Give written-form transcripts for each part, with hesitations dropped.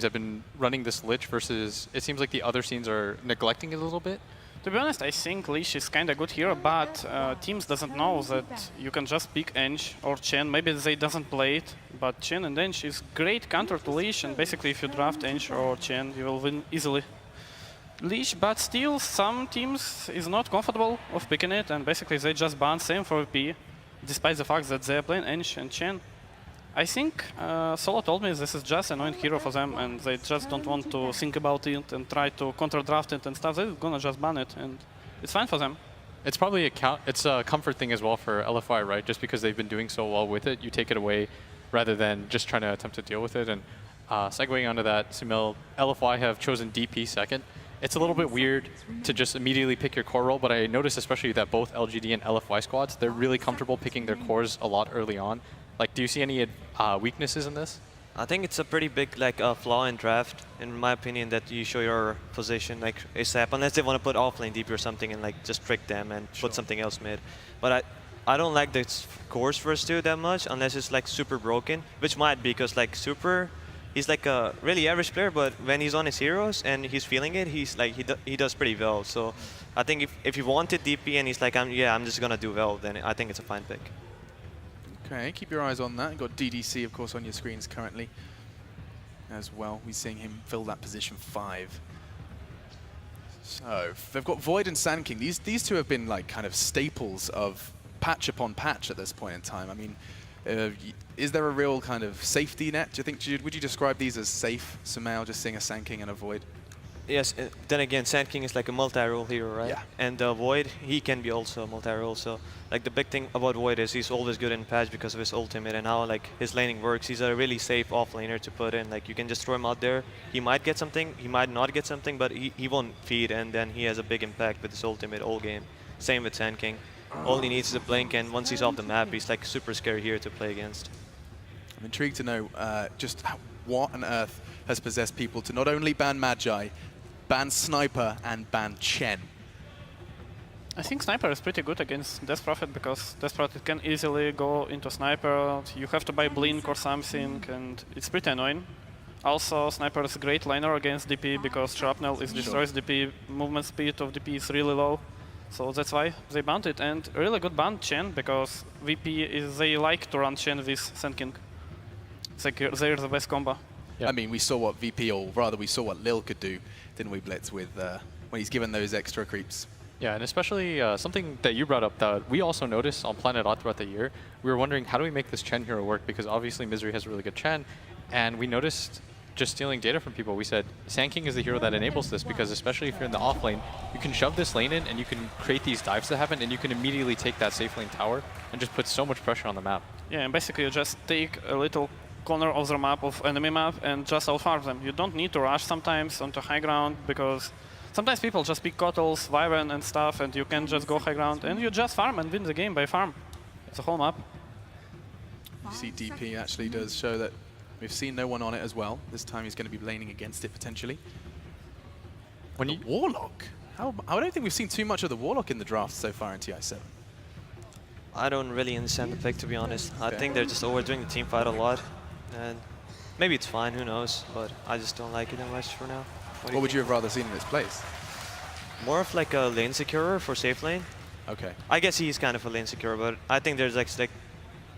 have been running this Lich versus it seems like the other scenes are neglecting it a little bit? To be honest, I think Lich is kind of good here, but teams doesn't know that you can just pick Ench or Chen. Maybe they doesn't play it, but Chen and Ench is great counter to Lich, and basically if you draft Ench or Chen, you will win easily. Lich, but still some teams is not comfortable of picking it, and basically they just ban same for VP, despite the fact that they are playing Ench and Chen. I think Solo told me this is just an annoying hero for them, and they just don't want to think about it and try to counter-draft it and stuff. They're gonna just ban it, and it's fine for them. It's probably a comfort thing as well for LFY, right? Just because they've been doing so well with it, you take it away rather than just trying to attempt to deal with it. And segueing onto that, Sumil, LFY have chosen DP second. It's a little bit weird to just immediately pick your core role, but I noticed especially that both LGD and LFY squads, they're really comfortable picking their cores a lot early on. Like, do you see any weaknesses in this? I think it's a pretty big flaw in draft, in my opinion, that you show your position like ASAP, unless they want to put offlane DP or something and like just trick them and put something else mid. But I don't like the cores first two that much, unless it's like super broken, which might be because like super, he's like a really average player, but when he's on his heroes and he's feeling it, he's like he does pretty well. So I think if he wanted DP and he's like I'm just gonna do well, then I think it's a fine pick. Okay, keep your eyes on that. You've got DDC, of course, on your screens currently as well. We're seeing him fill that position 5. So they've got Void and Sand King. These two have been like kind of staples of patch upon patch at this point in time. I mean, is there a real kind of safety net? Do you think? Would you describe these as safe, Sumail, just seeing a Sand King and a Void? Yes, then again, Sand King is like a multi-role hero, right? Yeah. And Void, he can be also a multi-role. So like the big thing about Void is he's always good in patch because of his ultimate and how like his laning works. He's a really safe off-laner to put in. Like you can just throw him out there. He might get something, he might not get something, but he won't feed, and then he has a big impact with his ultimate all game. Same with Sand King. All he needs is a blink, and once he's off the map, he's like super scary here to play against. I'm intrigued to know just what on earth has possessed people to not only ban Magi, ban Sniper and ban Chen. I think Sniper is pretty good against Death Prophet because Death Prophet can easily go into Sniper. You have to buy Blink or something, and it's pretty annoying. Also, Sniper is a great liner against DP because Shrapnel destroys DP. Movement speed of DP is really low. So that's why they banned it. And a really good ban Chen because VP they like to run Chen with Sand King. It's like they're the best combo. Yeah. I mean, we saw what VP, or rather we saw what Lil could do, didn't we, Blitz, with when he's given those extra creeps. Yeah, and especially something that you brought up that we also noticed on Planet Odd throughout the year. We were wondering, how do we make this Chen hero work? Because obviously Misery has a really good Chen, and we noticed just stealing data from people. We said, Sand King is the hero that enables this, because especially if you're in the off lane, you can shove this lane in and you can create these dives that happen, and you can immediately take that safe lane tower and just put so much pressure on the map. Yeah, and basically you just take a little corner of the map, of enemy map, and just out-farm them. You don't need to rush sometimes onto high ground, because sometimes people just pick Kotls, Wyvern and stuff, and you can just go high ground, and you just farm and win the game by farm. It's a whole map. You see DP actually does show that we've seen no one on it as well. This time he's going to be laning against it potentially. When the Warlock? I don't think we've seen too much of the Warlock in the draft so far in TI7. I don't really understand the pick, to be honest. I think they're just overdoing the team fight a lot. And maybe it's fine, who knows, but I just don't like it that much for now. What would you have rather seen in its place? More of like a lane securer for safe lane. Okay. I guess he's kind of a lane securer, but I think there's like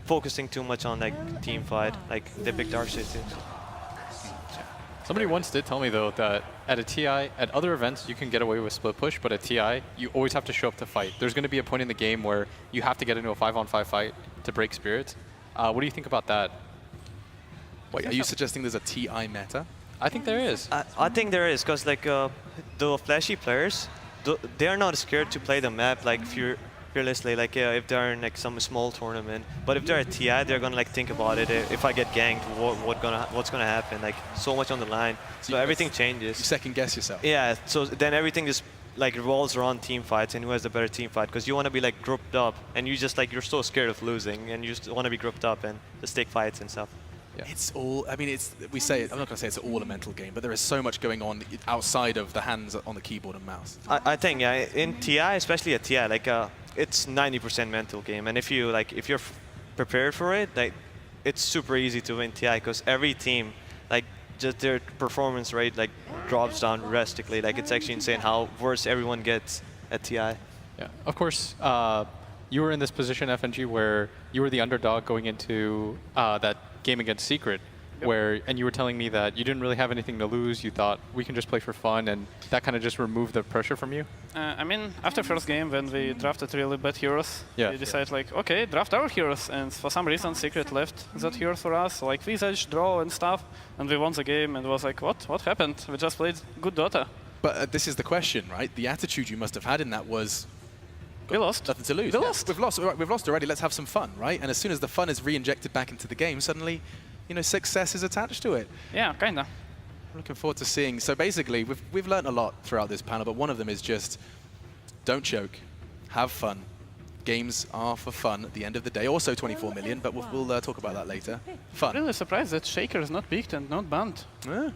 focusing too much on like team fight, like the big dark shit too. Somebody once did tell me though that at a TI, at other events you can get away with split push, but at TI you always have to show up to fight. There's going to be a point in the game where you have to get into a 5-on-5 fight to break spirits. What do you think about that? Wait, are you suggesting there's a TI meta? I think there is. I think there is, because like the flashy players, they are not scared to play the map like fearlessly, like if they're in like some small tournament. But if they're at TI, they're gonna like think about it. If I get ganked, what's gonna happen? Like so much on the line, so everything changes. You second guess yourself. Yeah, so then everything just like revolves around team fights and who has the better team fight, because you want to be like grouped up, and you just like you're so scared of losing, and you just want to be grouped up and just take fights and stuff. Yeah. It's all, I mean, we say, I'm not going to say it's all a mental game, but there is so much going on outside of the hands on the keyboard and mouse. I think, yeah, in TI, especially at TI, like it's 90% mental game, and if you're prepared for it, like it's super easy to win TI, because every team, like just their performance rate like drops down drastically. Like it's actually insane how worse everyone gets at TI. Yeah, of course. You were in this position, FNG, where you were the underdog going into that game against Secret, and you were telling me that you didn't really have anything to lose. You thought we can just play for fun, and that kind of just removed the pressure from you. I mean, after first game, when we drafted really bad heroes, we decided like, okay, draft our heroes, and for some reason Secret left that hero for us, like Visage, Draw, and stuff, and we won the game, and was like, what happened? We just played good Dota. But this is the question, right? The attitude you must have had in that was, we lost. nothing to lose. We lost. We've lost. We've lost already. Let's have some fun, right? And as soon as the fun is re-injected back into the game, suddenly, you know, success is attached to it. Yeah, kinda. I'm looking forward to seeing. So basically, we've learned a lot throughout this panel, but one of them is just don't choke, have fun. Games are for fun at the end of the day. Also 24 million, but we'll talk about that later. Fun. Really surprised that Shaker is not picked and not banned. Yeah.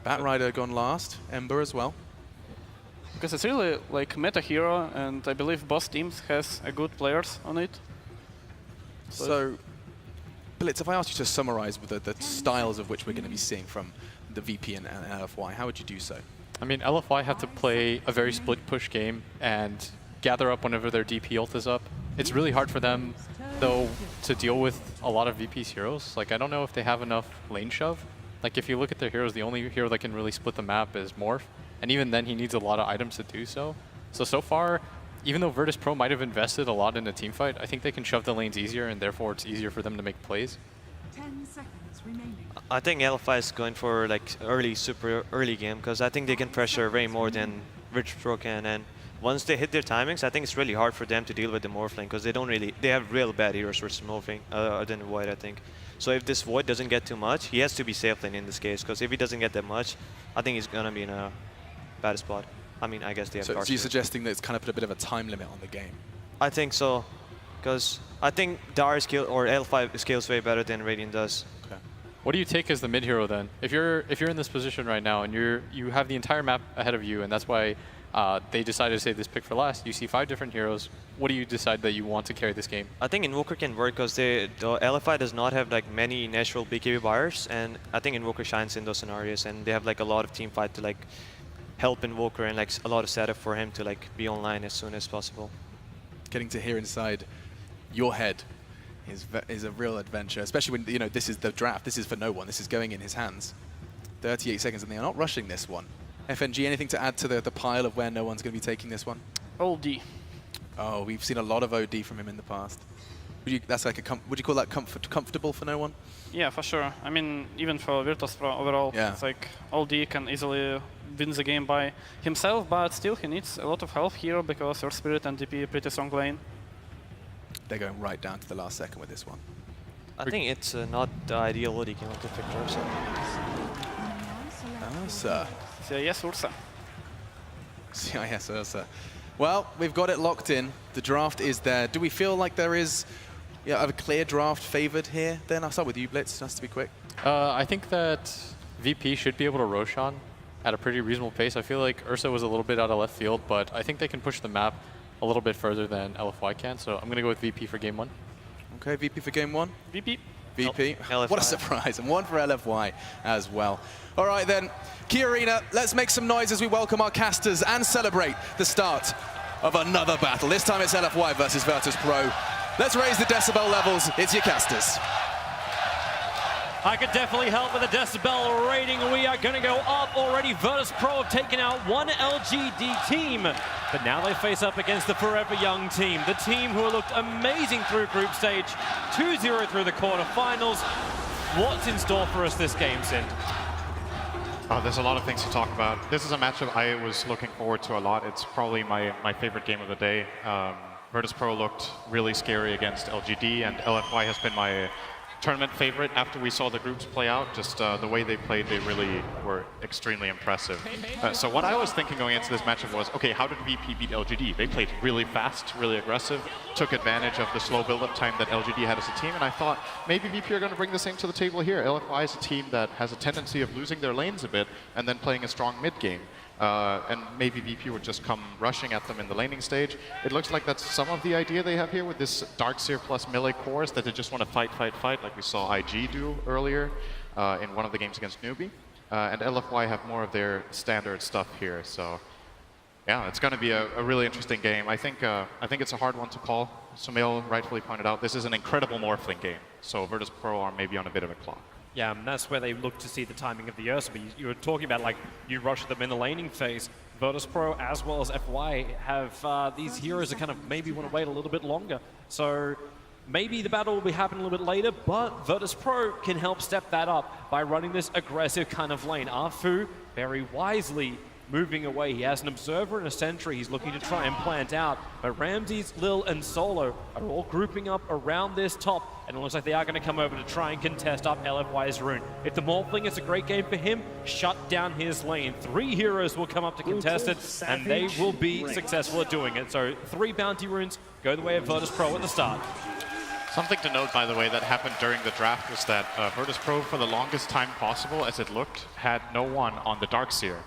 Batrider gone last. Ember as well. Because it's really like meta hero, and I believe both teams has a good players on it. So, Blitz, if I asked you to summarize with the styles of which we're going to be seeing from the VP and LFY, how would you do so? I mean, LFY have to play a very split push game and gather up whenever their DP ult is up. It's really hard for them, though, to deal with a lot of VP's heroes. Like, I don't know if they have enough lane shove. Like, if you look at their heroes, the only hero that can really split the map is Morph. And even then, he needs a lot of items to do so. So far, even though Virtus Pro might have invested a lot in a team fight, I think they can shove the lanes easier, and therefore it's easier for them to make plays. 10 seconds remaining. I think LFI is going for like super early game because I think they can pressure way more than Rage Pro can. And once they hit their timings, I think it's really hard for them to deal with the Morph lane because they have real bad heroes versus Morphing other than Void, I think. So if this Void doesn't get too much, he has to be safe lane in this case because if he doesn't get that much, I think he's gonna be in a bad spot. I mean, I guess they have So you're suggesting that it's kind of put a bit of a time limit on the game? I think so, because I think Dar skill or L5 scales way better than Radiant does. Okay. What do you take as the mid hero then? If you're in this position right now and you have the entire map ahead of you, and that's why they decided to save this pick for last. You see 5 different heroes. What do you decide that you want to carry this game? I think Invoker can work because the LFI does not have like many natural BKB buyers, and I think Invoker shines in those scenarios, and they have like a lot of team fight to like help Invoker and like a lot of setup for him to like be online as soon as possible. Getting to hear inside your head is a real adventure, especially when, you know, this is the draft. This is for no one. This is going in his hands. 38 seconds, and they are not rushing this one. FNG, anything to add to the pile of where no one's going to be taking this one? OD. Oh, we've seen a lot of OD from him in the past. That's like would you call that comfortable for no one? Yeah, for sure. I mean, even for Virtus Pro overall, yeah. It's like OD can easily win the game by himself, but still he needs a lot of help here because your Spirit and DP pretty strong lane. They're going right down to the last second with this one. I think it's not the ideal OD game to pick Ursa. Ursa. Yes, Ursa. CIS Ursa. Well, we've got it locked in. The draft is there. Do we feel like there is a clear draft favored here? Then I'll start with you, Blitz. Just to be quick. I think that VP should be able to Roshan at a pretty reasonable pace. I feel like Ursa was a little bit out of left field, but I think they can push the map a little bit further than LFY can. So I'm going to go with VP for game 1. Okay, VP for game 1. VP. VP. LFY. What a surprise. And 1 for LFY as well. All right, then. Key Arena, let's make some noise as we welcome our casters and celebrate the start of another battle. This time it's LFY versus Virtus Pro. Let's raise the decibel levels. It's your casters. I could definitely help with a decibel rating. We are going to go up already. Virtus Pro have taken out one LGD team, but now they face up against the Forever Young team, the team who looked amazing through group stage, 2-0 through the quarterfinals. What's in store for us this game, Sind? Oh, there's a lot of things to talk about. This is a matchup I was looking forward to a lot. It's probably my favorite game of the day. Virtus Pro looked really scary against LGD, and LFY has been my tournament favorite after we saw the groups play out. Just the way they played, they really were extremely impressive. So what I was thinking going into this matchup was, okay, how did VP beat LGD? They played really fast, really aggressive, took advantage of the slow build-up time that LGD had as a team, and I thought maybe VP are going to bring the same to the table here. LFY is a team that has a tendency of losing their lanes a bit and then playing a strong mid game. And maybe VP would just come rushing at them in the laning stage. It looks like that's some of the idea they have here with this Darkseer plus melee cores, that they just want to fight, fight, fight, like we saw IG do earlier. in one of the games against Newbie. And LFY have more of their standard stuff here. So yeah, it's going to be a really interesting game. I think it's a hard one to call. Sumail rightfully pointed out, this is an incredible Morphling game. So Virtus Pro are maybe on a bit of a clock. Yeah, and that's where they look to see the timing of the Ursa. But you were talking about, like, you rush them in the laning phase. Virtus Pro as well as FY have these heroes that kind of maybe want to wait a little bit longer. So maybe the battle will be happening a little bit later, but Virtus Pro can help step that up by running this aggressive kind of lane. Afu very wisely moving away. He has an Observer and a Sentry he's looking to try and plant out. But Ramses, Lil, and Solo are all grouping up around this top, and it looks like they are going to come over to try and contest up LFY's rune. If the Morphling is a great game for him, shut down his lane. 3 heroes will come up to contest it, and they will be successful at doing it. So 3 bounty runes go the way of Virtus Pro at the start. Something to note, by the way, that happened during the draft was that Virtus Pro, for the longest time possible, as it looked, had no one on the Darkseer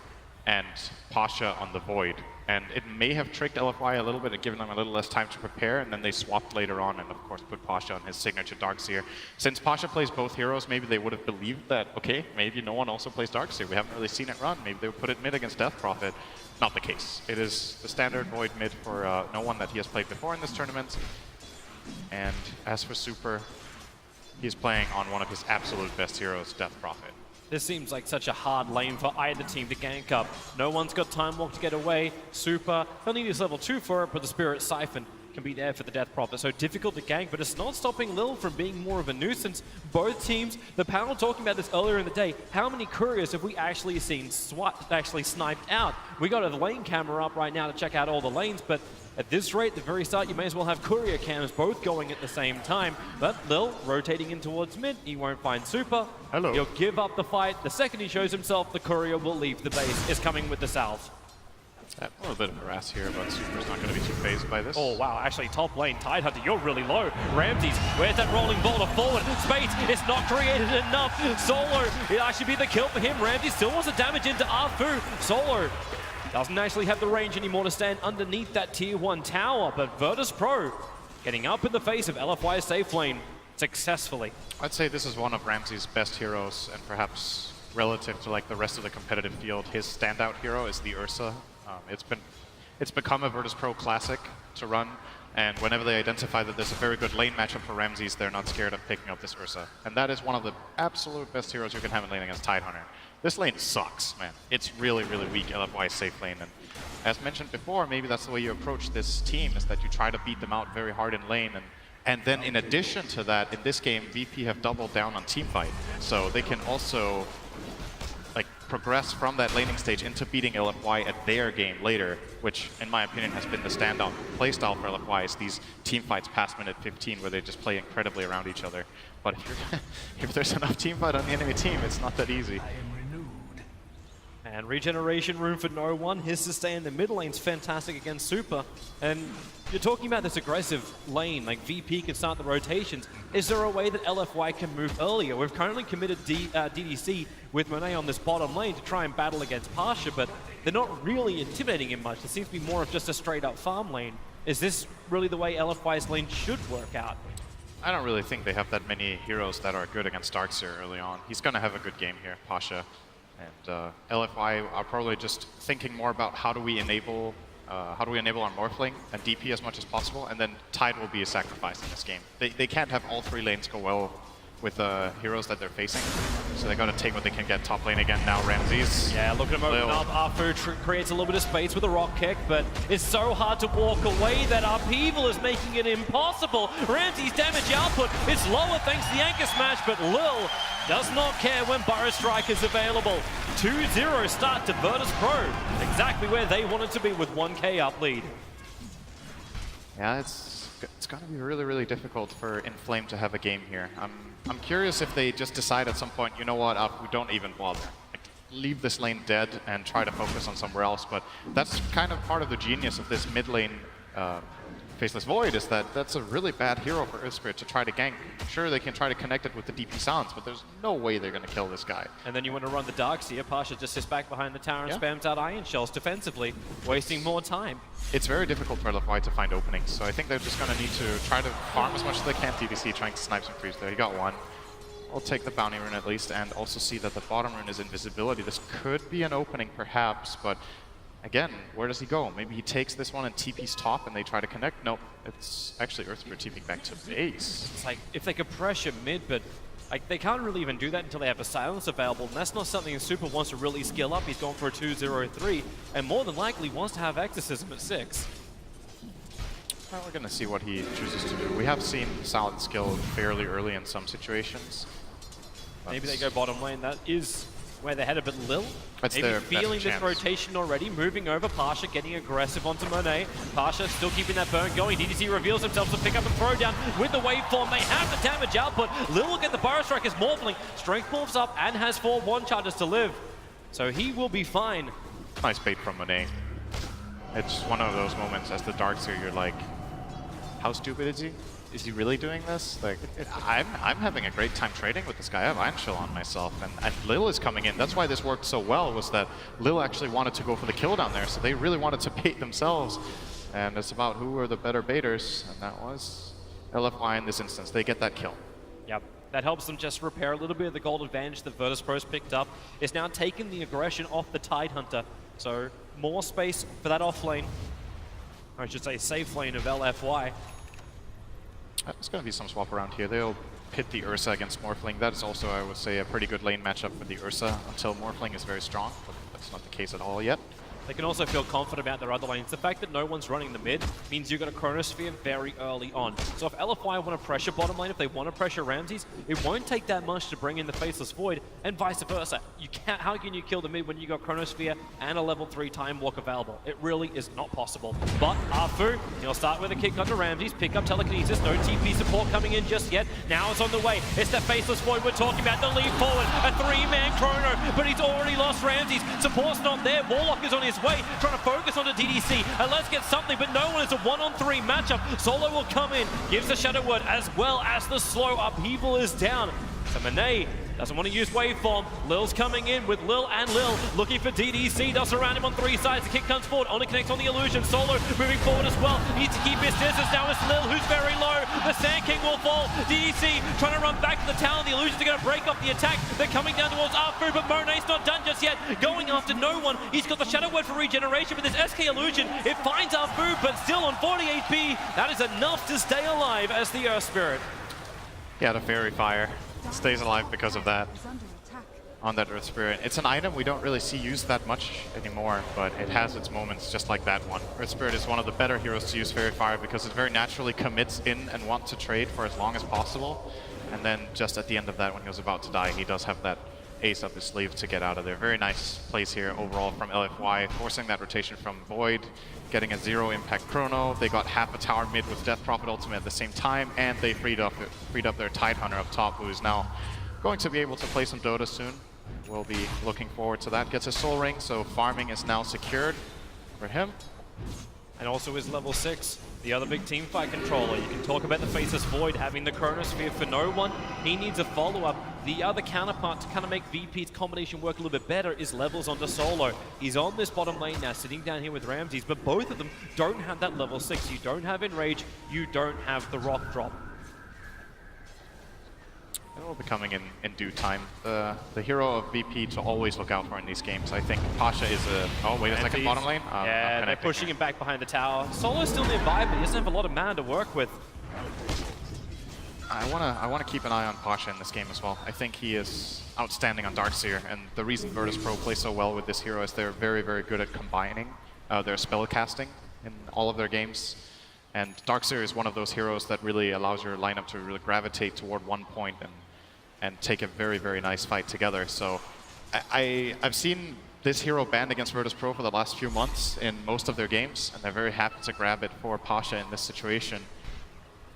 and Pasha on the Void. And it may have tricked LFY a little bit and given them a little less time to prepare, and then they swapped later on and, of course, put Pasha on his signature Darkseer. Since Pasha plays both heroes, maybe they would have believed that, okay, maybe no one also plays Darkseer. We haven't really seen it run. Maybe they would put it mid against Death Prophet. Not the case. It is the standard Void mid for no one that he has played before in this tournament. And as for Super, he's playing on one of his absolute best heroes, Death Prophet. This seems like such a hard lane for either team to gank up. No one's got Time Walk to get away. Super, he'll need his level 2 for it, but the Spirit Siphon can be there for the Death Prophet. So difficult to gank, but it's not stopping Lil from being more of a nuisance. Both teams, the panel talking about this earlier in the day, how many couriers have we actually seen sniped out? We got a lane camera up right now to check out all the lanes, but at this rate, at the very start, you may as well have courier cams both going at the same time. But Lil rotating in towards mid, he won't find Super. Hello. He'll give up the fight. The second he shows himself, the courier will leave the base. Is coming with the salve. A little bit of harass here, but Super's not going to be too phased by this. Oh, wow. Actually, top lane, Tidehunter, you're really low. Ramses, where's that rolling boulder forward? Space, it's not created enough. Solo, it'll actually be the kill for him. Ramses still wants to damage into Afu. Solo doesn't actually have the range anymore to stand underneath that tier 1 tower, but Virtus Pro getting up in the face of LFY's safe lane successfully. I'd say this is one of Ramsey's best heroes, and perhaps relative to like the rest of the competitive field, his standout hero is the Ursa. It's become a Virtus Pro classic to run, and whenever they identify that there's a very good lane matchup for Ramses, they're not scared of picking up this Ursa. And that is one of the absolute best heroes you can have in lane against Tidehunter. This lane sucks, man. It's really, really weak, LFY's safe lane. And as mentioned before, maybe that's the way you approach this team, is that you try to beat them out very hard in lane. And then in addition to that, in this game, VP have doubled down on teamfight. So they can also like progress from that laning stage into beating LFY at their game later, which in my opinion has been the standout playstyle for LFY, is these team fights past minute 15 where they just play incredibly around each other. But if there's enough team fight on the enemy team, it's not that easy. And regeneration room for no one. His sustain in the mid lane's fantastic against Super. And you're talking about this aggressive lane, like VP can start the rotations. Is there a way that LFY can move earlier? We've currently committed DDC with Monet on this bottom lane to try and battle against Pasha, but they're not really intimidating him much. It seems to be more of just a straight up farm lane. Is this really the way LFY's lane should work out? I don't really think they have that many heroes that are good against Darkseer early on. He's going to have a good game here, Pasha. And LFY are probably just thinking more about how do we enable our Morphling and DP as much as possible, and then Tide will be a sacrifice in this game. They can't have all 3 lanes go well with the heroes that they're facing, so they got to take what they can get. Top lane again now, Ramses. Yeah, look at him open up. Afu creates a little bit of space with a rock kick, but it's so hard to walk away that Upheaval is making it impossible. Ramses' damage output is lower thanks to the anchor smash, but Lil does not care when Burrow Strike is available. 2-0 start to Virtus Pro, exactly where they wanted to be with 1k up lead. Yeah, it's going to be really, really difficult for Inflame to have a game here. I'm curious if they just decide at some point, you know what, we don't even bother. Like, leave this lane dead and try to focus on somewhere else. But that's kind of part of the genius of this mid lane Faceless Void, is that that's a really bad hero for Earthspirit to try to gank. Sure, they can try to connect it with the DP sounds, but there's no way they're going to kill this guy. And then you want to run the Darkseer. Pasha just sits back behind the tower and spams out Iron Shells defensively, wasting more time. It's very difficult for LFY to find openings, so I think they're just going to need to try to farm as much as they can DDC, trying to snipe some creeps there. He got one. We'll take the bounty rune at least, and also see that the bottom rune is invisibility. This could be an opening perhaps, but again, where does he go? Maybe he takes this one and TP's top and they try to connect. Nope, it's actually Earth Spirit TPing back to base. It's like, if they could pressure mid, but like they can't really even do that until they have a silence available, and that's not something Super wants to really skill up. He's going for a 2-0-3, and more than likely wants to have Exorcism at 6. Well, we're gonna see what he chooses to do. We have seen Silent skill fairly early in some situations. Maybe they go bottom lane. That is where they're headed, but Lil, That's maybe their feeling best this chance. rotation already, moving over, Pasha getting aggressive onto Monet. Pasha still keeping that burn going. DDC reveals himself to pick up and throw down with the waveform. They have the damage output. Lil will get the Burrow Strike as Morphling. Strength morphs up and has 4 1-charges to live. So he will be fine. Nice bait from Monet. It's one of those moments as the Darkseer, you're like, how stupid is he? Is he really doing this? Like, I'm having a great time trading with this guy. I have Iron Shell on myself, and Lil is coming in. That's why this worked so well, was that Lil actually wanted to go for the kill down there, so they really wanted to bait themselves. And it's about who were the better baiters, and that was LFY in this instance. They get that kill. Yep. That helps them just repair a little bit of the gold advantage that Virtus.pro's picked up. It's now taken the aggression off the Tidehunter, so more space for that off lane. Or I should say safe lane of LFY. There's going to be some swap around here. They'll pit the Ursa against Morphling. That is also, I would say, a pretty good lane matchup for the Ursa until Morphling is very strong, but that's not the case at all yet. They can also feel confident about their other lanes. The fact that no one's running the mid means you've got a Chronosphere very early on. So if LFY want to pressure bottom lane, if they want to pressure Ramses, it won't take that much to bring in the Faceless Void, and vice versa. You can't. How can you kill the mid when you got Chronosphere and a level 3 Time Walk available? It really is not possible. But Afu, he'll start with a kick onto Ramses, pick up Telekinesis, no TP support coming in just yet. Now it's on the way. It's the Faceless Void we're talking about. The lead forward, a 3-man Chrono, but he's already lost Ramses. Support's not there. Warlock is on his way, trying to focus onto DDC, and let's get something, but no one is a 1-on-3 matchup. Solo will come in, gives the Shadow Word, as well as the slow upheaval is down. So Monet doesn't want to use waveform. Lil's coming in with Lil and Lil, looking for DDC, does surround him on 3 sides. The kick comes forward, only connects on the illusion. Solo moving forward as well, needs to keep his distance. Now it's Lil who's very low. The Sand King will fall. DDC trying to run back to the tower. The illusions are going to break up the attack. They're coming down towards Afu, but Monet's not done just yet. Going after no one. He's got the Shadow Word for regeneration, but this SK illusion, it finds Afu, but still on 40 HP. That is enough to stay alive as the Earth Spirit. Yeah, the Fairy Fire stays alive because of that Is under attack. on that Earth Spirit. It's an item we don't really see used that much anymore, but it has its moments just like that one. Earth Spirit is one of the better heroes to use Fairy Fire because it very naturally commits in and wants to trade for as long as possible. And then just at the end of that, when he was about to die, he does have that ace up his sleeve to get out of there. Very nice plays here overall from LFY, forcing that rotation from Void, getting a 0 impact Chrono. They got half a tower mid with Death Prophet ultimate at the same time, and they freed up their Tidehunter up top, who is now going to be able to play some Dota soon. We'll be looking forward to that. Gets a Soul Ring, so farming is now secured for him. And also is level 6, the other big team fight controller. You can talk about the Faceless Void having the Chronosphere for no one. He needs a follow-up. The other counterpart to kind of make VP's combination work a little bit better is levels onto Solo. He's on this bottom lane now, sitting down here with Ramses, but both of them don't have that level 6. You don't have Enrage, you don't have the Rock Drop. It will be coming in due time. The hero of VP to always look out for in these games. I think Pasha is a... Oh, wait a second, bottom lane? Yeah, they're pushing him back behind the tower. Solo's still nearby, but he doesn't have a lot of mana to work with. I wanna keep an eye on Pasha in this game as well. I think he is outstanding on Darkseer, and the reason Virtus.pro plays so well with this hero is they're very, very good at combining their spell casting in all of their games. And Darkseer is one of those heroes that really allows your lineup to really gravitate toward one point and take a very, very nice fight together. So I've seen this hero banned against Virtus.pro for the last few months in most of their games, and they're very happy to grab it for Pasha in this situation.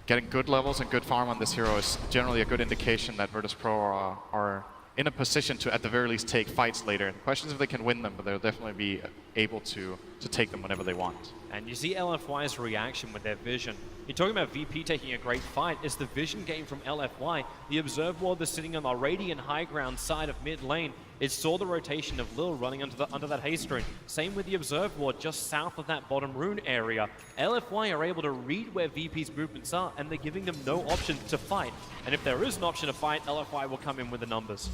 Getting good levels and good farm on this hero is generally a good indication that Virtus.pro are in a position to, at the very least, take fights later. The question is if they can win them, but they'll definitely be able to take them whenever they want. And you see LFY's reaction with their vision. You're talking about VP taking a great fight. It's the vision game from LFY. The Observe Ward that's sitting on the Radiant high ground side of mid lane. It saw the rotation of Lil running under that haste rune. Same with the Observe Ward just south of that bottom rune area. LFY are able to read where VP's movements are, and they're giving them no option to fight. And if there is an option to fight, LFY will come in with the numbers.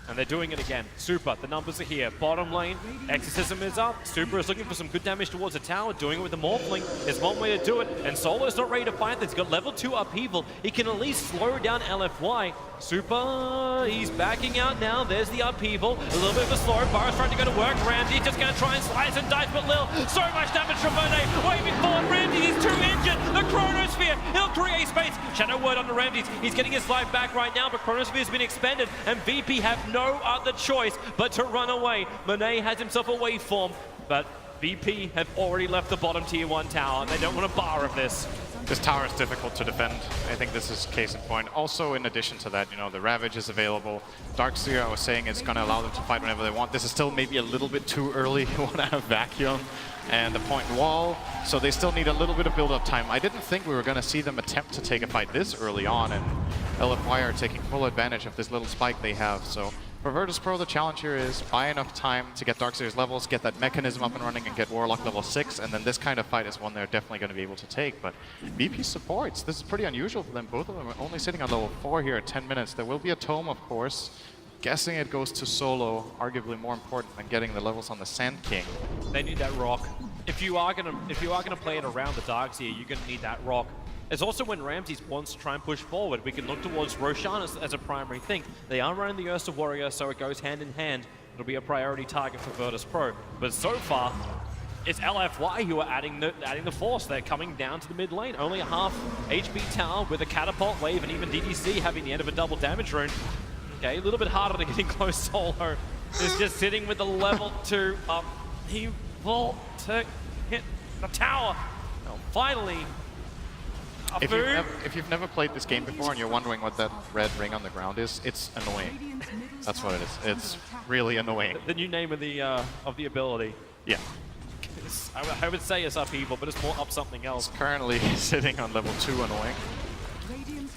And they're doing it again. Super, the numbers are here. Bottom lane, Exorcism is up. Super is looking for some good damage towards the tower, doing it with the Morphling. There's one way to do it, and Solo's not ready to fight this. He's got level 2 upheaval. He can at least slow down LFY. Super, he's backing out now. There's the upheaval. A little bit of a slow. Barra's trying to go to work. Ramsey just going to try and slice and dice, but Lil, so much damage from Monet. Waving forward, Ramsey, he's too injured. The Chronosphere, he'll create space. Shadow Word onto Ramsey. He's getting his life back right now, but Chronosphere's been expended, and VP have no other choice but to run away. Monet has himself a waveform, but VP have already left the bottom tier 1 tower, and they don't want a bar of this. This tower is difficult to defend. I think this is case in point. Also, in addition to that, you know, the Ravage is available. Darkseer, I was saying, is going to allow them to fight whenever they want. This is still maybe a little bit too early. You want to have Vacuum and the point wall, so they still need a little bit of build-up time. I didn't think we were going to see them attempt to take a fight this early on, and LFY are taking full advantage of this little spike they have. So for Virtus.pro, the challenge here is buy enough time to get Darkseer's levels, get that mechanism up and running, and get Warlock level 6, and then this kind of fight is one they're definitely going to be able to take. But VP supports, this is pretty unusual for them. Both of them are only sitting on level 4 here at 10 minutes. There will be a Tome, of course. Guessing it goes to Solo, arguably more important than getting the levels on the Sand King. They need that rock. If you are gonna play it around the Darkseer, you're gonna need that rock. It's also when Ramsey wants to try and push forward. We can look towards Roshan as a primary thing. They are running the Ursa Warrior, so it goes hand in hand. It'll be a priority target for Virtus.pro. But so far, it's LFY who are adding the force. They're coming down to the mid lane. Only a half HP tower with a catapult wave, and even DDC having the end of a double damage rune. Okay, a little bit harder to getting close. Solo is just sitting with the level 2 up. He will hit the tower. Now, finally, if you've never played this game before and you're wondering what that red ring on the ground is, it's annoying. That's what it is. It's really annoying. The new name of the ability. Yeah. I would say it's upheaval, but it's more up something else. It's currently sitting on level 2, annoying.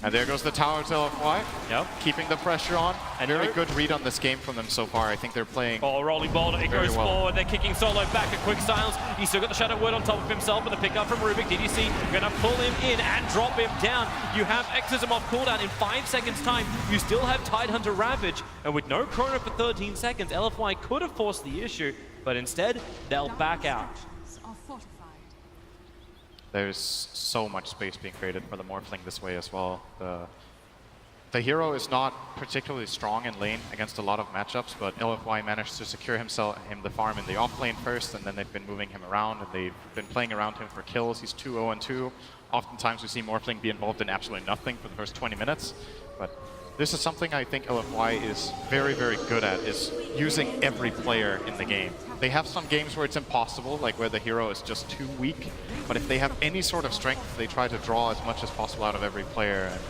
And there goes the tower to LFY. Yep. Keeping the pressure on. And very good read on this game from them so far. I think they're playing. Oh, rolling boulder. It goes forward. They're kicking Solo back. A quick silence. He's still got the Shadow Word on top of himself, but the pickup from Rubik. DDC gonna pull him in and drop him down. You have Exorcism off cooldown in 5 seconds time. You still have Tidehunter Ravage. And with no chrono for 13 seconds, LFY could have forced the issue, but instead, they'll back out. There's so much space being created for the Morphling this way as well. The hero is not particularly strong in lane against a lot of matchups, but LFY managed to secure him the farm in the off lane first, and then they've been moving him around, and they've been playing around him for kills. He's 2-0-2. Oftentimes we see Morphling be involved in absolutely nothing for the first 20 minutes, but this is something I think LFY is very, very good at, is using every player in the game. They have some games where it's impossible, like where the hero is just too weak, but if they have any sort of strength, they try to draw as much as possible out of every player. And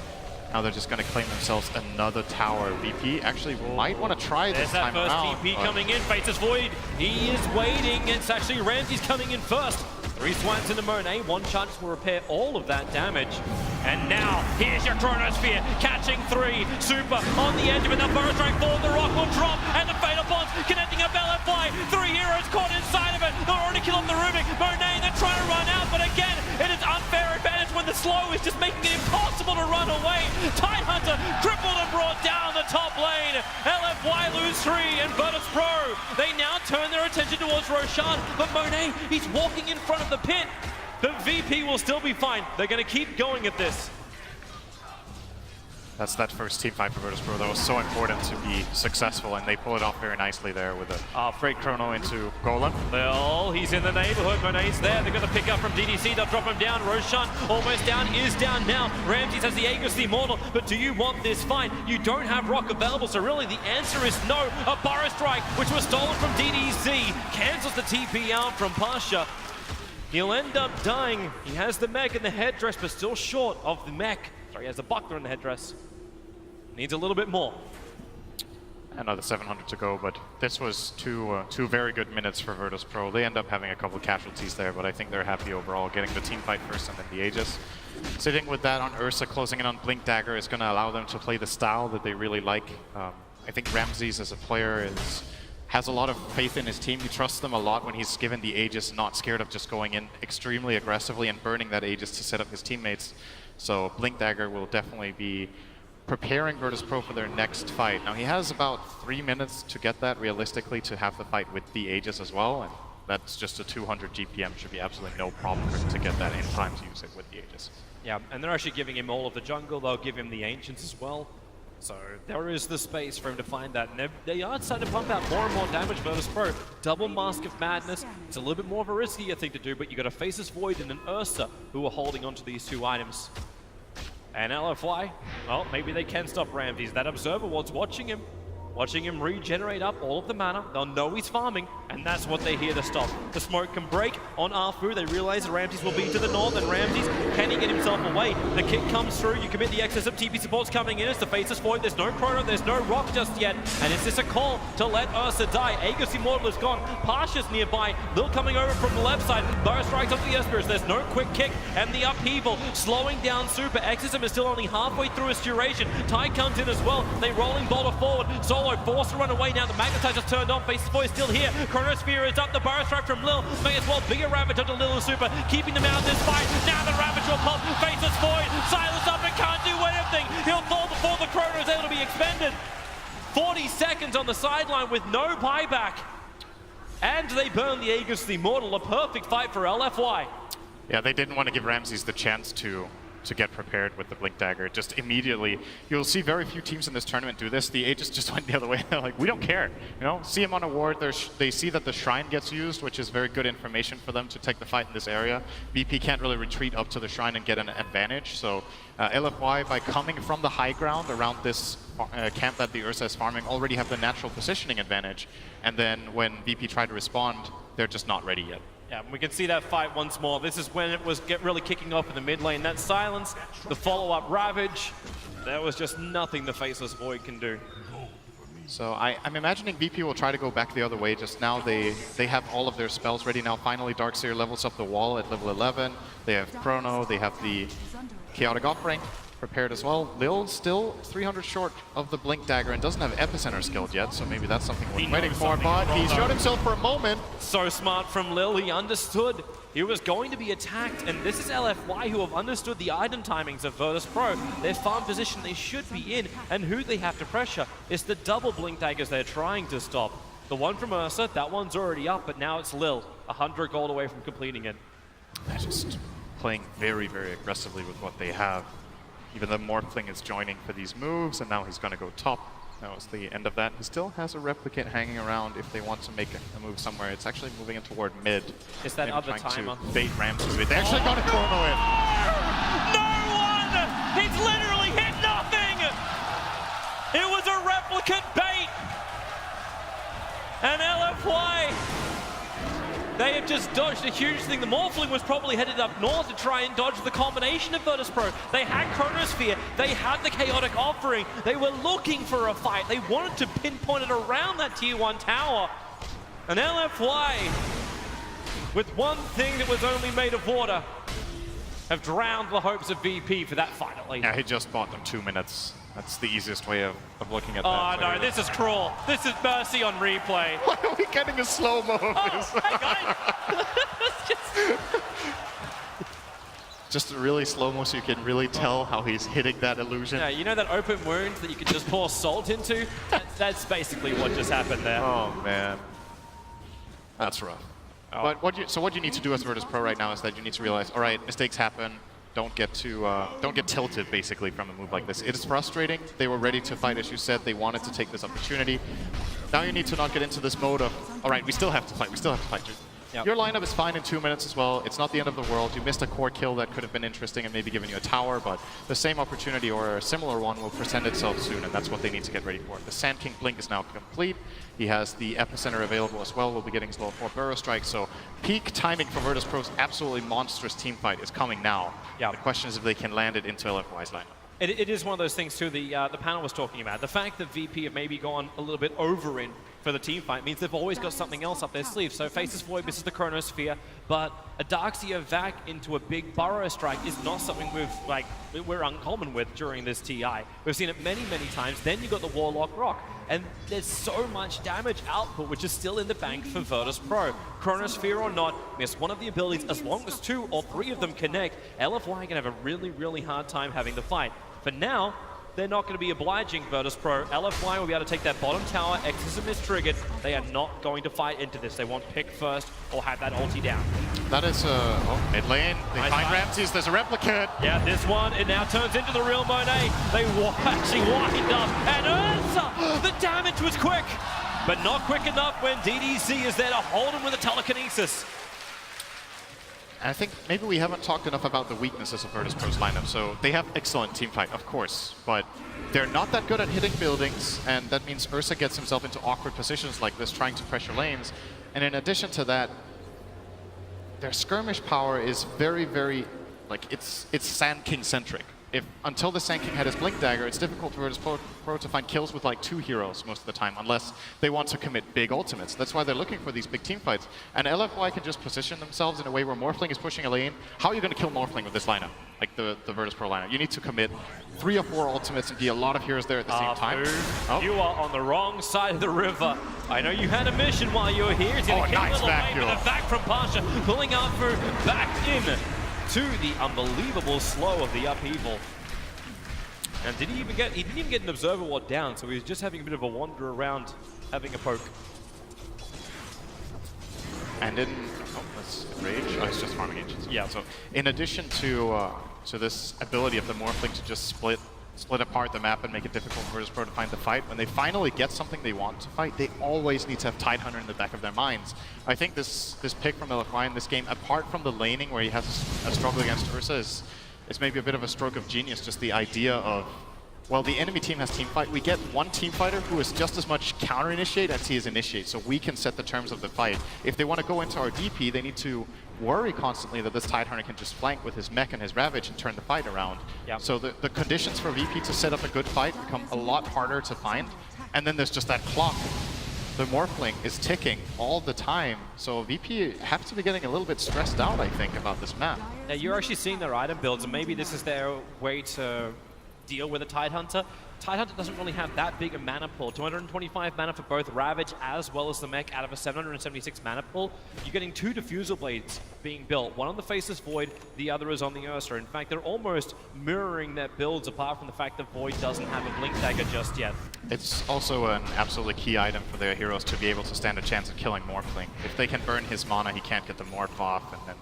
now they're just going to claim themselves another tower. VP actually might want to try this time around. There's that first TP coming in, Faces Void. He is waiting. It's actually Ramsey's coming in first. 3 swipes into Monet, 1 chance will repair all of that damage. And now, here's your Chronosphere, catching 3, Super on the edge of it, the Burst Strike forward, the rock will drop, and the Fatal Bonds connecting up LFY, 3 heroes caught inside of it, they're already killing the Rubik, Monet, they're trying to run out, but again, it is unfair advantage when the slow is just making it impossible to run away. Tidehunter crippled and brought down the top lane, LFY lose 3, and Virtus.pro, they now turn their attention towards Roshan, but Monet, he's walking in front of the pit. The VP will still be fine. They're going to keep going at this. That's that first team fight for Virtus.pro that was so important to be successful, and they pull it off very nicely there with a freight chrono into Golem. Well, he's in the neighborhood. Monet's there. They're going to pick up from DDC. They'll drop him down. Roshan almost down, is down now. Ramses has the Aegis, the Immortal, but do you want this fight? You don't have Rock available, so really the answer is no. A Burrow Strike, which was stolen from DDC, cancels the TP out from Pasha. He'll end up dying. He has the mech and the headdress, but still short of the mech. Sorry, he has the buckler and the headdress. Needs a little bit more. Another 700 to go, but this was two very good minutes for Virtus.pro. They end up having a couple casualties there, but I think they're happy overall, getting the team fight first and then the Aegis. Sitting with that on Ursa, closing in on Blink Dagger is going to allow them to play the style that they really like. I think Ramses as a player has a lot of faith in his team. He trusts them a lot when he's given the Aegis, not scared of just going in extremely aggressively and burning that Aegis to set up his teammates. So Blink Dagger will definitely be preparing Virtus.pro for their next fight. Now he has about 3 minutes to get that realistically to have the fight with the Aegis as well, and that's just a 200 GPM, should be absolutely no problem for him to get that in time to use it with the Aegis. Yeah, and they're actually giving him all of the jungle, they'll give him the Ancients as well. So there is the space for him to find that, and they are starting to pump out more and more damage Virtus.pro. Double Mask of Madness, it's a little bit more of a riskier thing to do, but you got a Faceless Void and an Ursa who are holding onto these two items. And LFY, well, maybe they can stop Ramses. That Observer was watching him regenerate up all of the mana. They'll know he's farming, and that's what they're here to stop. The smoke can break on Arfu. They realize that Ramses will be to the north, and Ramses, can he get himself away? The kick comes through. You commit the excess of TP supports coming in. It's the Faceless Void. There's no Chrono, there's no Rock just yet. And is this a call to let Ursa die? Aegis Immortal is gone. Pasha's nearby. Lil coming over from the left side. Burrow strikes onto the Esperus. There's no quick kick, and the upheaval slowing down Super. Exism is still only halfway through its duration. Ty comes in as well. They rolling boulder forward. Solo forced to run away now. The Magnetizer turned on. Faceless Void still here. Chronosphere is up. The Burrow strike from Lil may as well bigger Ravage onto Lil and Super, keeping them out of this fight. Now the Ravage will pop. Faceless Void. Silence up and can't do anything. He'll fall before the Chrono is able to be expended. 40 seconds on the sideline with no buyback. And they burn the Aegis Immortal. A perfect fight for LFY. Yeah, they didn't want to give Ramses the chance to get prepared with the Blink Dagger. Just immediately, you'll see very few teams in this tournament do this. The Aegis just went the other way. They're like, we don't care. You know, see him on a ward. They see that the Shrine gets used, which is very good information for them to take the fight in this area. VP can't really retreat up to the Shrine and get an advantage. So LFY, by coming from the high ground around this camp that the Ursa is farming, already have the natural positioning advantage. And then when VP try to respond, they're just not ready yet. Yeah, we can see that fight once more. This is when it was really kicking off in the mid lane. That silence, the follow-up Ravage, there was just nothing the Faceless Void can do. So I'm imagining VP will try to go back the other way. Just now they have all of their spells ready now. Finally, Darkseer levels up the wall at level 11. They have Chrono, they have the Chaotic Offering prepared as well. Lil still 300 short of the Blink Dagger and doesn't have Epicenter skilled yet, so maybe that's something worth waiting for. But he showed himself for a moment. So smart from Lil, he understood he was going to be attacked, and this is LFY who have understood the item timings of Virtus.pro, their farm position they should be in, and who they have to pressure. It's the double Blink Daggers they're trying to stop. The one from Ursa, that one's already up, but now it's Lil, 100 gold away from completing it. They're just playing very, very aggressively with what they have. Even the Morphling is joining for these moves, and now he's going to go top. That was the end of that. He still has a Replicant hanging around if they want to make a move somewhere. It's actually moving in toward mid. It's that maybe other trying timer. to bait Ramses. They actually got a Chrono in. No one! He's literally hit nothing! It was a Replicant bait! And LFY, they have just dodged a huge thing. The Morphling was probably headed up north to try and dodge the combination of Virtus.pro. They had Chronosphere, they had the Chaotic Offering, they were looking for a fight. They wanted to pinpoint it around that tier 1 tower. And LFY, with one thing that was only made of water, have drowned the hopes of VP for that fight at least. Yeah, he just bought them 2 minutes. That's the easiest way of looking at that. Oh no, this is cruel. This is mercy on replay. Why are we getting a slow-mo of this? Hey guys! Just really slow-mo so you can really tell how he's hitting that illusion. Yeah, you know that open wound that you can just pour salt into? That's basically what just happened there. Oh man, that's rough. Oh. But what you need to do as Virtus.pro right now is that you need to realize, all right, mistakes happen. Don't get tilted basically from a move like this. It is frustrating. They were ready to fight, as you said. They wanted to take this opportunity. Now you need to not get into this mode of, all right, we still have to fight. We still have to fight. Yep. Your lineup is fine in 2 minutes as well. It's not the end of the world. You missed a core kill that could have been interesting and maybe given you a tower, but the same opportunity or a similar one will present itself soon, and that's what they need to get ready for. The Sand King Blink is now complete. He has the Epicenter available as well. We'll be getting his level 4 Burrow Strike, so peak timing for Virtus.pro's absolutely monstrous team fight is coming now. Yep. The question is if they can land it into LFY's lineup. It is one of those things too, the panel was talking about. The fact that VP have maybe gone a little bit over in for the team fight means they've always got something else up their sleeve. So Faces Void misses the Chronosphere, but a Darkseer Vac into a big Burrow Strike is not something we're uncommon with during this TI. We've seen it many, many times. Then you got the Warlock Rock, and there's so much damage output which is still in the bank for Virtus Pro. Chronosphere or not, miss one of the abilities, as long as 2 or 3 of them connect, LFY can have a really, really hard time having the fight. For now, they're not going to be obliging Virtus Pro. LFY will be able to take that bottom tower. Exorcism is triggered. They are not going to fight into this. They want pick first or have that ulti down. That is, mid lane. They find Ramses. There's a replicate. Yeah, this one, it now turns into the real Monet. They actually wind up. And Ursa, the damage was quick, but not quick enough when DDC is there to hold him with a telekinesis. I think maybe we haven't talked enough about the weaknesses of Virtus Pro's lineup. So they have excellent team fight, of course, but they're not that good at hitting buildings, and that means Ursa gets himself into awkward positions like this, trying to pressure lanes. And in addition to that, their skirmish power is very, very, like, it's Sand King centric. Until the Sand King had his Blink Dagger, it's difficult for Virtus Pro to find kills with like 2 heroes most of the time, unless they want to commit big ultimates. That's why they're looking for these big team fights. And LFY can just position themselves in a way where Morphling is pushing a lane. How are you going to kill Morphling with this lineup? Like the Virtus Pro lineup. You need to commit 3 or 4 ultimates and be a lot of heroes there at the same time. Oh. You are on the wrong side of the river. I know you had a mission while you were here. He's going to keep a little wave with a back from Pasha, pulling out through back in to the unbelievable slow of the upheaval. And he didn't even get an Observer Ward down, so he was just having a bit of a wander around, having a poke. And in that's Rage. Oh, it's just farming ancients. Yeah. So in addition to this ability of the Morphling to just split apart the map and make it difficult for Virtus Pro to find the fight, when they finally get something they want to fight, they always need to have Tidehunter in the back of their minds. I think this pick from LFY in this game, apart from the laning where he has a struggle against Ursa, is maybe a bit of a stroke of genius. Just the idea of, well, the enemy team has team fight. We get one team fighter who is just as much counter initiate as he is initiate, so we can set the terms of the fight. If they want to go into our DP, they need to worry constantly that this Tidehunter can just flank with his mech and his Ravage and turn the fight around. Yep. So the conditions for VP to set up a good fight become a lot harder to find. And then there's just that clock. The Morphling is ticking all the time, so VP have to be getting a little bit stressed out, I think, about this map. Now you're actually seeing their item builds, and maybe this is their way to deal with a Tidehunter. Tidehunter doesn't really have that big a mana pool. 225 mana for both Ravage as well as the mech out of a 776 mana pool. You're getting 2 Diffusal Blades being built. One on the Faceless Void, the other is on the Ursa. In fact, they're almost mirroring their builds apart from the fact that Void doesn't have a Blink Dagger just yet. It's also an absolutely key item for their heroes to be able to stand a chance at killing Morphling. If they can burn his mana, he can't get the Morph off, and then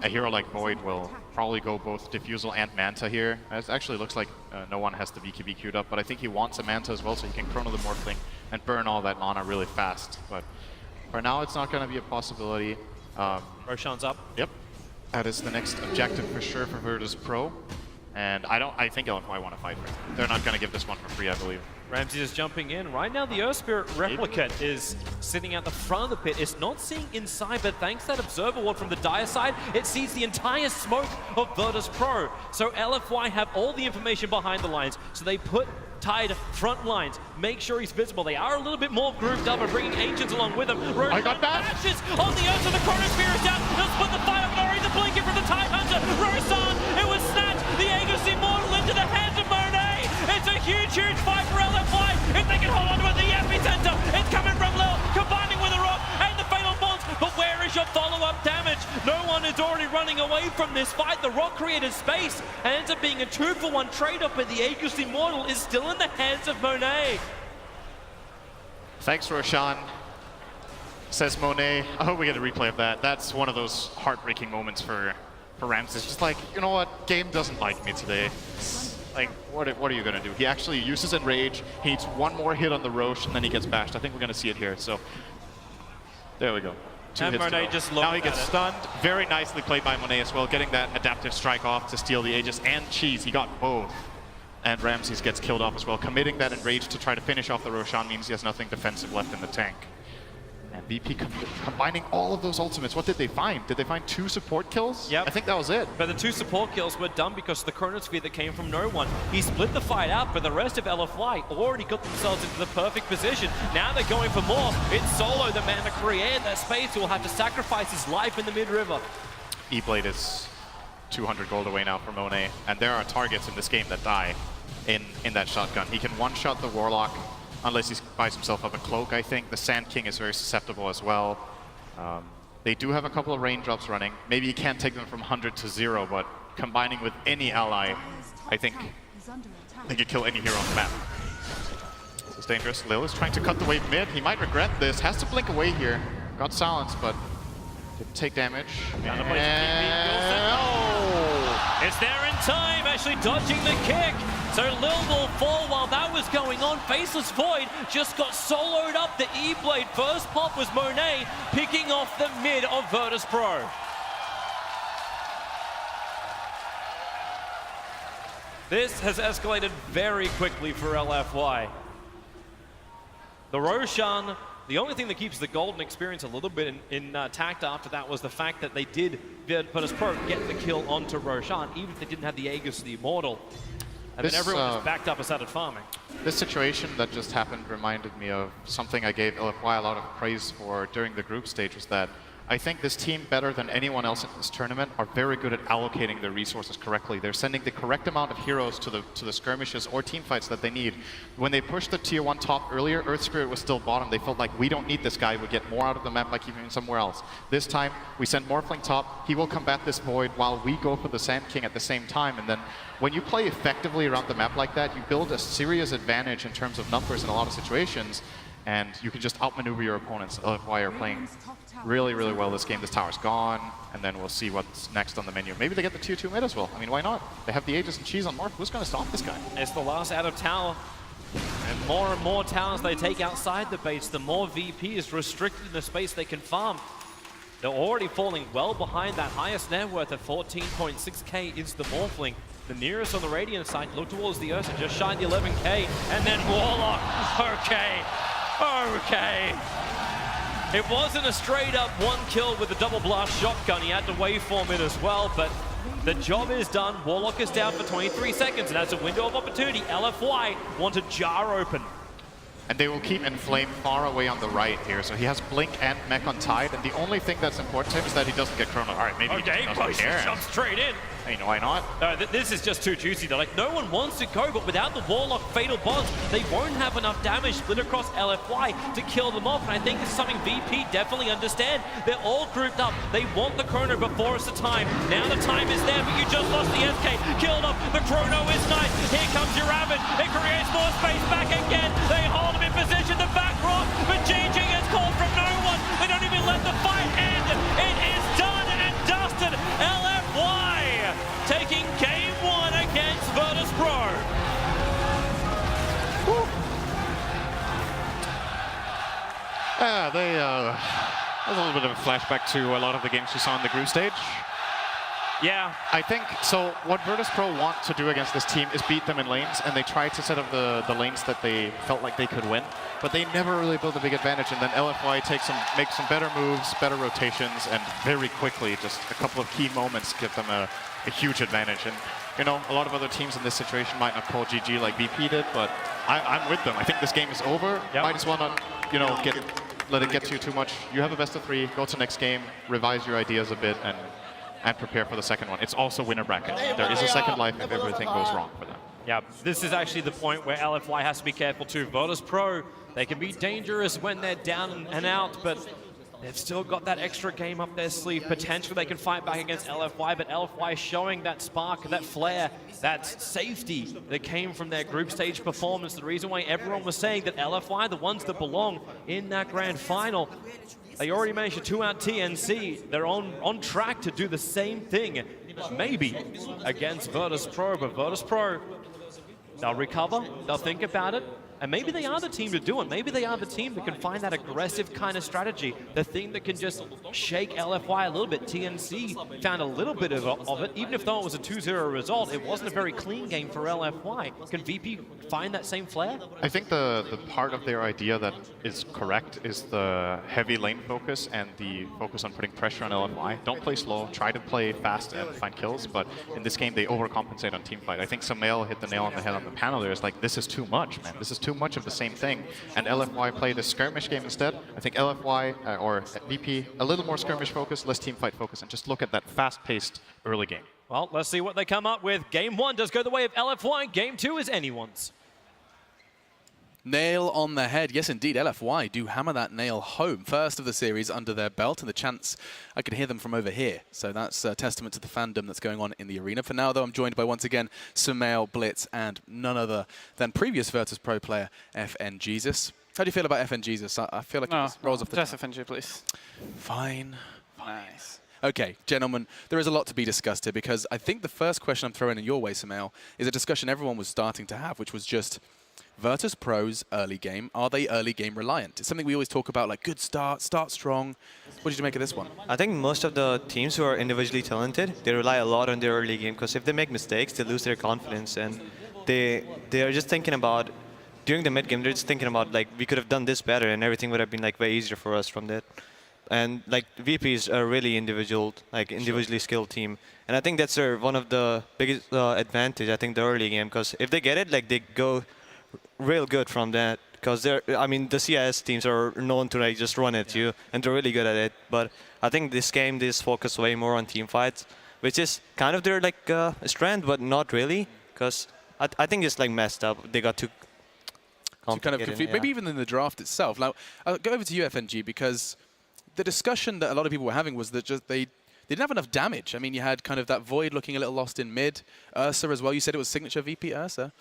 a hero like Void will probably go both Diffusal and Manta here. It actually looks like no one has the BKB queued up, but I think he wants a Manta as well, so he can Chrono the Morphling and burn all that mana really fast. But for now, it's not going to be a possibility. Roshan's up. Yep. That is the next objective for sure for Virtus Pro. And I think LFY want to fight for it. They're not going to give this one for free, I believe. Ramsey is jumping in. Right now, the Earth Spirit Replicant is sitting at the front of the pit. It's not seeing inside, but thanks to that Observer Ward from the Dire side, it sees the entire smoke of Virtus Pro. So LFY have all the information behind the lines. So they put Tide front lines, make sure he's visible. They are a little bit more grouped up and bringing Ancients along with them. I got that! Ashes on the Earth, so the Chronosphere is down. They'll split the fight up, and already the blinking from the Tidehunter. Rosan, it was snatched. The Aegis Immortal into the hands of Monet. It's a huge, huge fight for LFY. If they can hold on to it, the epicenter. It's coming from Lil, combining with the Rock and the Fatal Bonds. But where is your follow-up damage? No one is already running away from this fight. The Rock created space and ends up being a 2-for-1 trade-off, but the Aegis Immortal is still in the hands of Monet. Thanks, Roshan. Says Monet. I hope we get a replay of that. That's one of those heartbreaking moments for Ramses. It's just like, you know what? Game doesn't like me today. Like, what are you going to do? He actually uses Enrage. He needs one more hit on the Roche, and then he gets bashed. I think we're going to see it here. So, there we go. 2 and hits Monet just now he gets stunned. Very nicely played by Monet as well, getting that adaptive strike off to steal the Aegis and Cheese. He got both. And Ramses gets killed off as well. Committing that Enrage to try to finish off the Roshan means he has nothing defensive left in the tank. And VP combining all of those ultimates. What did they find? Did they find 2 support kills? Yep. I think that was it. But the 2 support kills were done because of the chronosphere that came from no one. He split the fight up, but the rest of LFY already got themselves into the perfect position. Now they're going for more. It's Solo, the man to create that space, who will have to sacrifice his life in the mid-river. E-Blade is 200 gold away now from Monet, and there are targets in this game that die in that shotgun. He can one-shot the Warlock, unless he buys himself up a cloak, I think. The Sand King is very susceptible as well. They do have a couple of raindrops running. Maybe you can't take them from 100 to 0, but combining with any ally, I think they could kill any hero on the map. This is dangerous. Lil is trying to cut the wave mid. He might regret this. Has to blink away here. Got silenced, but didn't take damage. It's there in time, actually dodging the kick. So Lil will fall while that was going on. Faceless Void just got soloed up the E-Blade. First pop was Monet picking off the mid of Virtus Pro. This has escalated very quickly for LFY. The Roshan, the only thing that keeps the golden experience a little bit intact after that was the fact that they did, Virtus Pro, get the kill onto Roshan, even if they didn't have the Aegis, the Immortal. And then everyone just backed up and started farming. This situation that just happened reminded me of something I gave LFY a lot of praise for during the group stage, was that I think this team, better than anyone else in this tournament, are very good at allocating their resources correctly. They're sending the correct amount of heroes to the skirmishes or team fights that they need. When they pushed the tier 1 top earlier, Earth Spirit was still bottom. They felt like, we don't need this guy, we get more out of the map by keeping him somewhere else. This time, we send Morphling top, he will combat this Void while we go for the Sand King at the same time. And then when you play effectively around the map like that, you build a serious advantage in terms of numbers in a lot of situations, and you can just outmaneuver your opponents. LFY are playing really, really well this game. This tower's gone, and then we'll see what's next on the menu. Maybe they get the tier 2 mid as well. I mean, why not? They have the Aegis and Cheese on Morph. Who's going to stop this guy? It's the last out of tower. And more towers they take outside the base, the more VP is restricted in the space they can farm. They're already falling well behind that highest net worth of 14.6k is the Morphling. The nearest on the Radiant side, look towards the Ursa, just shy the 11k, and then Warlock. Okay. It wasn't a straight up 1 kill with a double blast shotgun. He had to waveform it as well, but the job is done. Warlock is down for 23 seconds, and that's a window of opportunity. LFY want to jar open. And they will keep Inflame far away on the right here. So he has Blink and Mech on Tide, and the only thing that's important to him is that he doesn't get Chrono. All right, maybe he doesn't care. Jumps straight in. You know, why not? This is just too juicy. They're like, no one wants to go, but without the Warlock Fatal Bonds, they won't have enough damage split across LFY to kill them off. And I think this is something VP definitely understand. They're all grouped up. They want the Chrono before it's the time. Now the time is there, but you just lost the SK. Killed off. The Chrono is nice. Here comes your Rabbit. It creates more space back again. They hold him in position. The back rock, but GG is called from no one. They don't even let the fight end. It is done and dusted. LFY taking game 1 against Virtus Pro. There's a little bit of a flashback to a lot of the games we saw in the group stage. Yeah. I think, so what Virtus Pro want to do against this team is beat them in lanes, and they try to set up the lanes that they felt like they could win, but they never really build a big advantage, and then LFY make some better moves, better rotations, and very quickly, just a couple of key moments give them a huge advantage. And you know, a lot of other teams in this situation might not call GG like VP did, but I'm with them. I think this game is over. Yep. Might as well not, you know, let it get to you too much. You have a best of 3, go to next game, revise your ideas a bit, and prepare for the second one. It's also winner bracket. There is a second life if everything goes wrong for them. Yeah, this is actually the point where LFY has to be careful too. Virtus Pro, they can be dangerous when they're down and out, but they've still got that extra game up their sleeve. Potentially they can fight back against LFY, but LFY showing that spark, that flair, that safety that came from their group stage performance. The reason why everyone was saying that LFY, the ones that belong in that grand final, they already managed to 2-out TNC. They're on track to do the same thing, maybe against Virtus Pro, but Virtus Pro, they'll recover, they'll think about it, And maybe they are the team to do it. Maybe they are the team that can find that aggressive kind of strategy, the thing that can just shake LFY a little bit. TNC found a little bit of it, even if though it was a 2-0 result, it wasn't a very clean game for LFY. Can VP find that same flair? I think the part of their idea that is correct is the heavy lane focus and the focus on putting pressure on LFY. Don't play slow, try to play fast and find kills, but in this game they overcompensate on teamfight. I think Sumail hit the nail on the head on the panel there. It's like, this is too much, man. This is too much of the same thing. And LFY played a skirmish game instead. I think LFY or VP, a little more skirmish focus, less teamfight focus, and just look at that fast-paced early game. Well, let's see what they come up with. Game 1 does go the way of LFY. Game 2 is anyone's. Nail on the head. Yes, indeed. LFY do hammer that nail home. First of the series under their belt, and the chance I can hear them from over here. So that's a testament to the fandom that's going on in the arena. For now, though, I'm joined by, once again, Sumail, Blitz, and none other than previous Virtus.pro player, FN Jesus. How do you feel about FN Jesus? I feel like it rolls off the just tongue. FNG, please. Fine. Nice. Okay, gentlemen, there is a lot to be discussed here, because I think the first question I'm throwing in your way, Sumail, is a discussion everyone was starting to have, which was just Virtus.pro's early game. Are they early game reliant? It's something we always talk about, like good start strong. What did you make of this one? I think most of the teams who are individually talented, they rely a lot on their early game, because if they make mistakes, they lose their confidence, and they are just thinking about, during the mid game, they're just thinking about, like, we could have done this better, and everything would have been like way easier for us from that. And like VP is a really individually skilled team, and I think that's one of the biggest advantage. I think the early game, because if they get it, like, they go real good from that, because the CIS teams are known to like just run at you, and they're really good at it. But I think this game, they focus way more on team fights, which is kind of their like strength, but not really, because I think it's like messed up. They got too kind of confused. Maybe even in the draft itself. Now, I'll go over to you, FNG, because the discussion that a lot of people were having was that just they didn't have enough damage. I mean, you had kind of that Void looking a little lost in mid. Ursa as well. You said it was signature VP Ursa.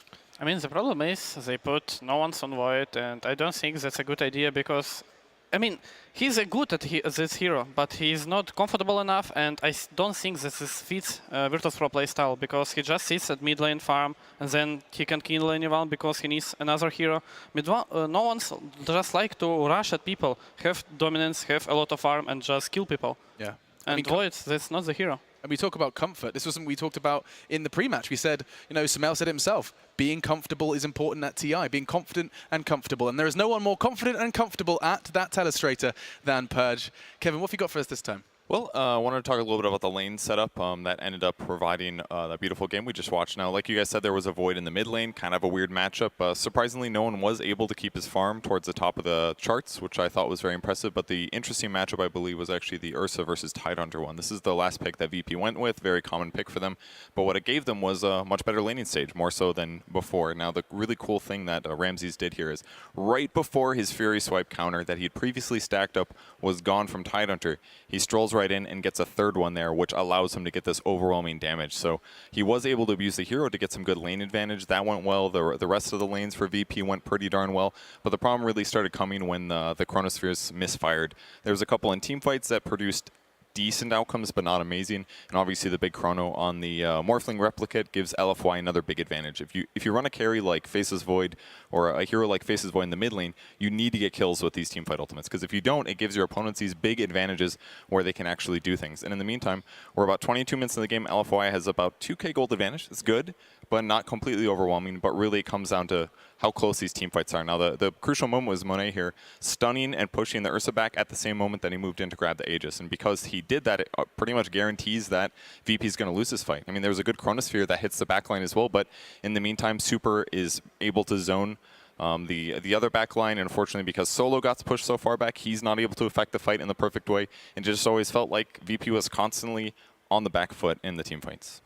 I mean, the problem is they put no one's on Void, and I don't think that's a good idea, because, I mean, he's good at this hero, but he's not comfortable enough, and I don't think that this fits Virtus.pro playstyle, because he just sits at mid lane farm, and then he can kill anyone because he needs another hero. No one's just like to rush at people, have dominance, have a lot of farm, and just kill people. Yeah. And Void, that's not the hero. And we talk about comfort. This was something we talked about in the pre-match. We said, Sumail said it himself, being comfortable is important at TI, being confident and comfortable. And there is no one more confident and comfortable at that telestrator than Purge. Kevin, what have you got for us this time? Well, I wanted to talk a little bit about the lane setup that ended up providing that beautiful game we just watched. Now, like you guys said, there was a Void in the mid lane, kind of a weird matchup. Surprisingly, no one was able to keep his farm towards the top of the charts, which I thought was very impressive. But the interesting matchup, I believe, was actually the Ursa versus Tidehunter one. This is the last pick that VP went with, very common pick for them. But what it gave them was a much better laning stage, more so than before. Now, the really cool thing that Ramses did here is right before his Fury Swipe counter that he'd previously stacked up was gone from Tidehunter, he strolls right in and gets a third one there, which allows him to get this overwhelming damage. So he was able to abuse the hero to get some good lane advantage. That went well. The rest of the lanes for VP went pretty darn well. But the problem really started coming when the Chronospheres misfired. There was a couple in team fights that produced decent outcomes, but not amazing. And obviously the big chrono on the Morphling Replicate gives LFY another big advantage. If you run a carry like Faceless Void or a hero like Faceless Void in the mid lane, you need to get kills with these teamfight ultimates, because if you don't, it gives your opponents these big advantages where they can actually do things. And in the meantime, we're about 22 minutes in the game. LFY has about 2k gold advantage. It's good, but not completely overwhelming. But really it comes down to how close these teamfights are. Now, the crucial moment was Monet here stunning and pushing the Ursa back at the same moment that he moved in to grab the Aegis. And because he did that, it pretty much guarantees that VP is going to lose this fight. I mean, there was a good Chronosphere that hits the backline as well, but in the meantime, Super is able to zone the other back line, and unfortunately, because Solo got pushed so far back, he's not able to affect the fight in the perfect way, and just always felt like VP was constantly on the back foot in the team fights.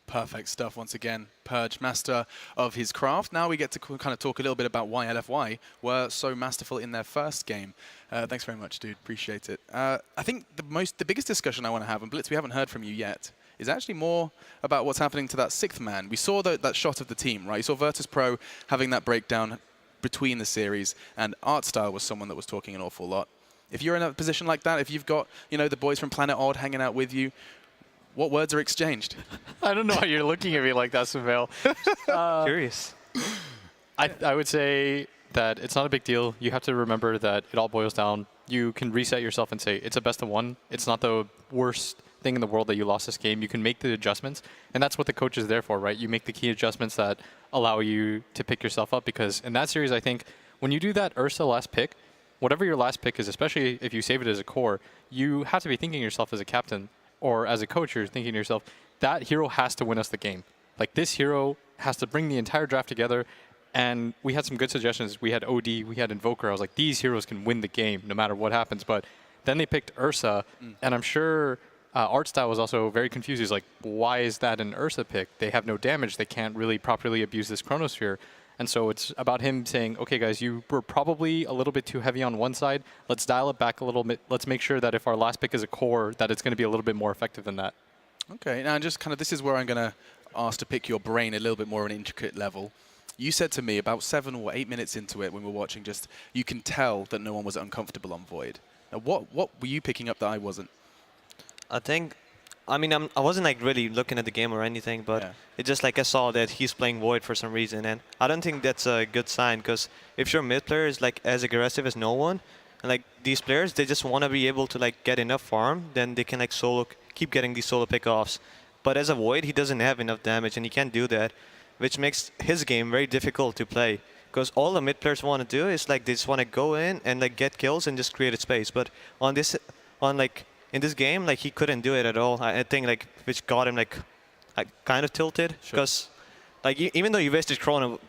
Perfect stuff once again. Purge, master of his craft. Now we get to kind of talk a little bit about why LFY were so masterful in their first game. Thanks very much, dude. Appreciate it. I think the biggest discussion I want to have, and Blitz, we haven't heard from you yet, is actually more about what's happening to that sixth man. We saw that shot of the team, right? You saw Virtus.pro having that breakdown between the series, and Artstyle was someone that was talking an awful lot. If you're in a position like that, if you've got the boys from Planet Odd hanging out with you, what words are exchanged? I don't know why you're looking at me like that, Sumail. Curious. I would say that it's not a big deal. You have to remember that it all boils down. You can reset yourself and say it's a best of one. It's not the worst thing in the world that you lost this game. You can make the adjustments, and that's what the coach is there for, right? You make the key adjustments that allow you to pick yourself up, because in that series, I think when you do that Ursa last pick, whatever your last pick is, especially if you save it as a core, you have to be thinking yourself as a captain or as a coach, you're thinking to yourself, that hero has to win us the game. Like, this hero has to bring the entire draft together. And we had some good suggestions. We had OD, we had Invoker. I was like, these heroes can win the game no matter what happens. But then they picked Ursa, and I'm sure Artstyle was also very confused. He's like, why is that an Ursa pick? They have no damage. They can't really properly abuse this Chronosphere. And so it's about him saying, okay, guys, you were probably a little bit too heavy on one side. Let's dial it back a little bit. Let's make sure that if our last pick is a core, that it's going to be a little bit more effective than that. Okay, now just kind of, this is where I'm going to ask to pick your brain a little bit more on an intricate level. You said to me about 7 or 8 minutes into it when we were watching, just you can tell that no one was uncomfortable on Void. Now, what were you picking up that I wasn't? I wasn't like really looking at the game or anything, but it just like I saw that he's playing Void for some reason, and I don't think that's a good sign, because if your mid player is like as aggressive as no one, and like these players, they just want to be able to like get enough farm, then they can like keep getting these solo pickoffs. But as a Void, he doesn't have enough damage, and he can't do that, which makes his game very difficult to play. Because all the mid players want to do is like they just want to go in and like get kills and just create a space. But in this game, like he couldn't do it at all. I think like which got him like kind of tilted. Because like even though he wasted Chrono,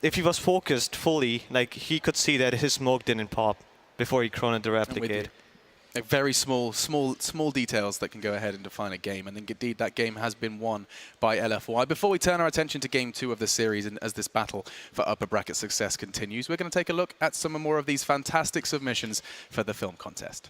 if he was focused fully, like he could see that his smoke didn't pop before he Chronoed the replicate. Like very small details that can go ahead and define a game, and indeed that game has been won by LFY. Before we turn our attention to Game 2 of the series, and as this battle for upper bracket success continues, we're going to take a look at some more of these fantastic submissions for the film contest.